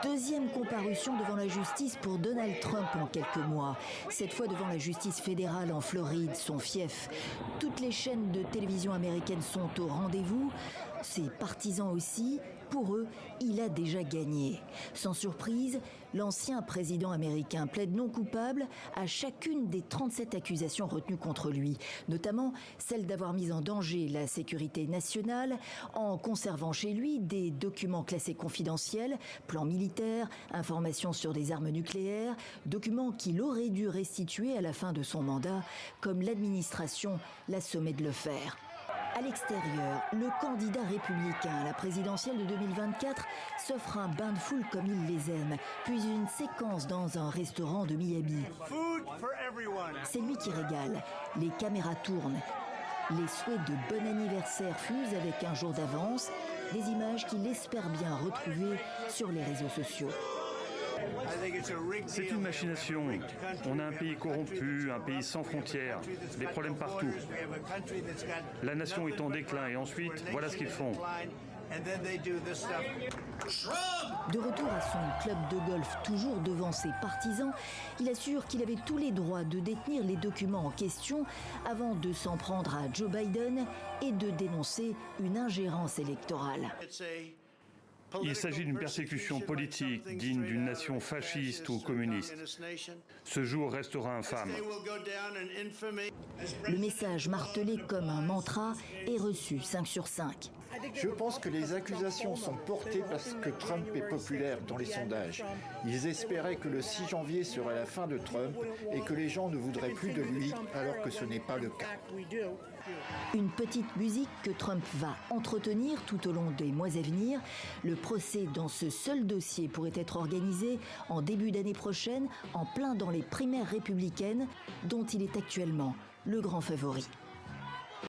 Deuxième comparution devant la justice pour Donald Trump en quelques mois. Cette fois devant la justice fédérale en Floride, son fief. Toutes les chaînes de télévision américaines sont au rendez-vous. Ses partisans aussi. Pour eux, il a déjà gagné. Sans surprise, l'ancien président américain plaide non coupable à chacune des 37 accusations retenues contre lui, notamment celle d'avoir mis en danger la sécurité nationale en conservant chez lui des documents classés confidentiels, plans militaires, informations sur des armes nucléaires, documents qu'il aurait dû restituer à la fin de son mandat, comme l'administration l'a sommé de le faire. À l'extérieur, le candidat républicain à la présidentielle de 2024 s'offre un bain de foule comme il les aime, puis une séquence dans un restaurant de Miami. C'est lui qui régale. Les caméras tournent. Les souhaits de bon anniversaire fusent avec un jour d'avance, des images qu'il espère bien retrouver sur les réseaux sociaux. C'est une machination. On a un pays corrompu, un pays sans frontières, des problèmes partout. La nation est en déclin et ensuite, voilà ce qu'ils font. De retour à son club de golf, toujours devant ses partisans, il assure qu'il avait tous les droits de détenir les documents en question avant de s'en prendre à Joe Biden et de dénoncer une ingérence électorale. Il s'agit d'une persécution politique digne d'une nation fasciste ou communiste. Ce jour restera infâme. Le message martelé comme un mantra est reçu 5 sur 5. Je pense que les accusations sont portées parce que Trump est populaire dans les sondages. Ils espéraient que le 6 janvier serait la fin de Trump et que les gens ne voudraient plus de lui, alors que ce n'est pas le cas. Une petite musique que Trump va entretenir tout au long des mois à venir. Le procès dans ce seul dossier pourrait être organisé en début d'année prochaine, en plein dans les primaires républicaines, dont il est actuellement le grand favori.